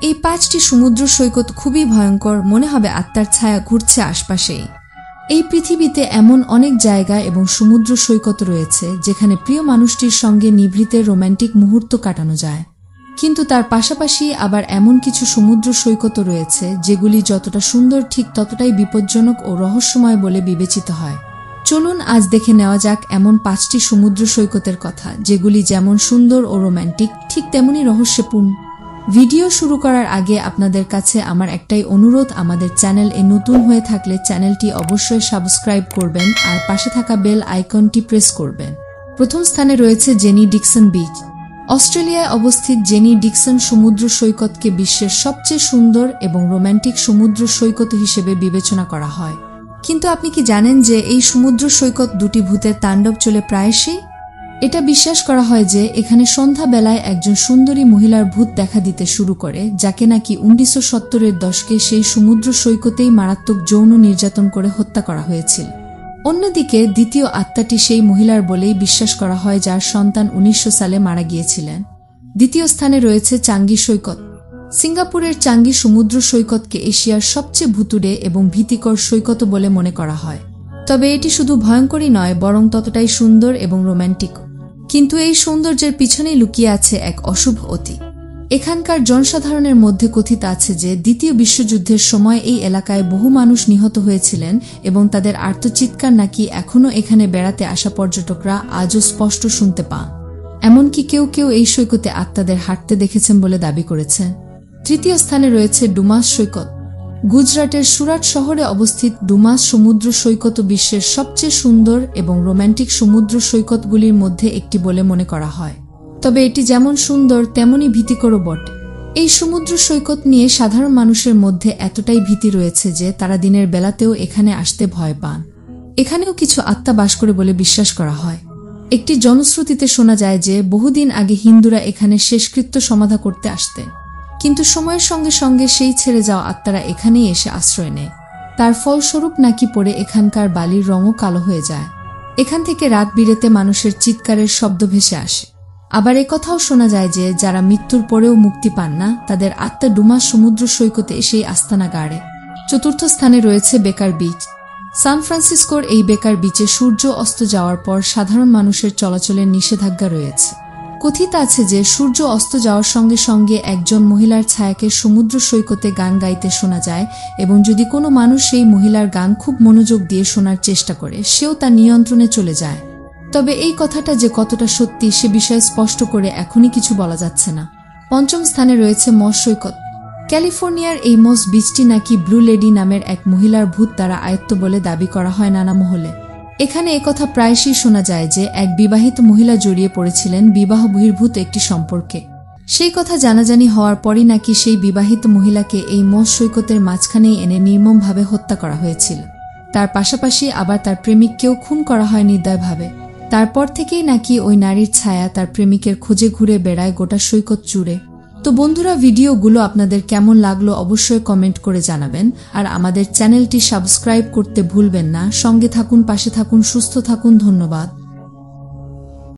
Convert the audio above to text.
এই 5টি সমুদ্র সৈকত খুবই ভয়ঙ্কর, মনে হবে আত্মার ছায়া ঘুরছে আশপাশেই। এই পৃথিবীতে এমন অনেক জায়গা এবং সমুদ্র সৈকত রয়েছে যেখানে প্রিয় মানুষটির সঙ্গে নিভৃতে রোম্যান্টিক মুহূর্ত কাটানো যায়, কিন্তু তার পাশাপাশি আবার এমন কিছু সমুদ্র সৈকত রয়েছে যেগুলি যতটা সুন্দর ঠিক ততটাই বিপজ্জনক ও রহস্যময় বলে বিবেচিত হয়। চলুন আজ দেখে নেওয়া যাক এমন 5টি সমুদ্র সৈকতের কথা যেগুলি যেমন সুন্দর ও রোম্যান্টিক ঠিক তেমনি রহস্যপূর্ণ। ভিডিও শুরু করার আগে আপনাদের কাছে আমার একটাই অনুরোধ, আমাদের চ্যানেল নতুন হয়ে থাকলে চ্যানেলটি অবশ্যই সাবস্ক্রাইব করবেন আর পাশে থাকা বেল আইকনটি প্রেস করবেন। প্রথম স্থানে রয়েছে জেনি ডিকসন বিচ। অস্ট্রেলিয়ায় অবস্থিত জেনি ডিকসন সমুদ্র সৈকতকে বিশ্বের সবচেয়ে সুন্দর এবং রোম্যান্টিক সমুদ্র সৈকত হিসেবে বিবেচনা করা হয়। কিন্তু আপনি কি জানেন যে এই সমুদ্র সৈকত দুটি ভূতের তাণ্ডব চলে প্রায়শই? এটা বিশ্বাস করা হয় যে এখানে সন্ধ্যাবেলায় একজন সুন্দরী মহিলার ভূত দেখা দিতে শুরু করে, যাকে নাকি 1970-এর দশকে সেই সমুদ্র সৈকতেই মারাত্মক যৌন নির্যাতন করে হত্যা করা হয়েছিল। অন্যদিকে দ্বিতীয় আত্মাটি সেই মহিলার বলেই বিশ্বাস করা হয় যার সন্তান 1900 সালে মারা গিয়েছিলেন। দ্বিতীয় স্থানে রয়েছে চাঙ্গি সৈকত। সিঙ্গাপুরের চাঙ্গি সমুদ্র সৈকতকে এশিয়ার সবচেয়ে ভুতুড়ে এবং ভীতিকর সৈকত বলে মনে করা হয়। তবে এটি শুধু ভয়ঙ্করই নয়, বরং ততটাই সুন্দর এবং রোম্যান্টিক। কিন্তু এই সৌন্দর্যের পিছনেই লুকিয়ে আছে এক অশুভ অতীত। এখানকার জনসাধারণের মধ্যে কথিত আছে যে দ্বিতীয় বিশ্বযুদ্ধের সময় এই এলাকায় বহু মানুষ নিহত হয়েছিলেন এবং তাদের আর্তচিৎকার নাকি এখনও এখানে বেড়াতে আসা পর্যটকরা আজও স্পষ্ট শুনতে পান। এমনকি কেউ কেউ এই সৈকতে আত্মাদের হাঁটতে দেখেছেন বলে দাবি করেছেন। তৃতীয় স্থানে রয়েছে ডুমাস সৈকত। গুজরাটের সুরাট শহরে অবস্থিত ডুমাস সমুদ্র সৈকত বিশ্বের সবচেয়ে সুন্দর এবং রোম্যান্টিক সমুদ্র সৈকতগুলির মধ্যে একটি বলে মনে করা হয়। তবে এটি যেমন সুন্দর তেমনই ভীতিকরও বটে। এই সমুদ্র সৈকত নিয়ে সাধারণ মানুষের মধ্যে এতটাই ভীতি রয়েছে যে তারা দিনের বেলাতেও এখানে আসতে ভয় পান। এখানেও কিছু আত্মা বাস করে বলে বিশ্বাস করা হয়। একটি জনশ্রুতিতে শোনা যায় যে বহুদিন আগে হিন্দুরা এখানে শেষকৃত্য সমাধা করতে আসতেন, কিন্তু সময়ের সঙ্গে সঙ্গে সেই ছেড়ে যাওয়া আত্মারা এখানেই এসে আশ্রয় নেয়। তার ফলস্বরূপ নাকি পড়ে এখানকার বালির রঙও কালো হয়ে যায়। এখান থেকে রাত বিরেতে মানুষের চিৎকারের শব্দ ভেসে আসে। আবার একথাও শোনা যায় যে যারা মৃত্যুর পরেও মুক্তি পান না, তাদের আত্মা ডুমাস সমুদ্র সৈকতে এসেই আস্তানা গাড়ে। চতুর্থ স্থানে রয়েছে বেকার বিচ। সান ফ্রান্সিসকোর এই বেকার বিচে সূর্য অস্ত যাওয়ার পর সাধারণ মানুষের চলাচলের নিষেধাজ্ঞা রয়েছে। কথিত আছে যে সূর্য অস্ত যাওয়ার সঙ্গে সঙ্গে একজন মহিলার ছায়াকে সমুদ্র সৈকতে গান গাইতে শোনা যায় এবং যদি কোনো মানুষ সেই মহিলার গান খুব মনোযোগ দিয়ে শোনার চেষ্টা করে, সেও তার নিয়ন্ত্রণে চলে যায়। তবে এই কথাটা যে কতটা সত্যি সে বিষয়ে স্পষ্ট করে এখনই কিছু বলা যাচ্ছে না। পঞ্চম স্থানে রয়েছে মস সৈকত। ক্যালিফোর্নিয়ার এই মস বিচটি নাকি ব্লু লেডি নামের এক মহিলার ভূত দ্বারা আয়ত্ত বলে দাবি করা হয় নানা মহলে। এখানে একথা প্রায়শই শোনা যায় যে এক বিবাহিত মহিলা জড়িয়ে পড়েছিলেন বিবাহ বহির্ভূত একটি সম্পর্কে। সেই কথা জানাজানি হওয়ার পরই নাকি সেই বিবাহিত মহিলাকে এই মস সৈকতের মাঝখানেই এনে নির্মমভাবে হত্যা করা হয়েছিল। তার পাশাপাশি আবার তার প্রেমিককেও খুন করা হয় নির্দয়ভাবে। তারপর থেকেই নাকি ওই নারীর ছায়া তার প্রেমিকের খোঁজে ঘুরে বেড়ায় গোটা সৈকত জুড়ে। তো বন্ধুরা, ভিডিওগুলো আপনাদের কেমন লাগলো অবশ্যই কমেন্ট করে জানাবেন, আর আমাদের চ্যানেলটি সাবস্ক্রাইব করতে ভুলবেন না। সঙ্গে থাকুন, পাশে থাকুন, সুস্থ থাকুন। ধন্যবাদ।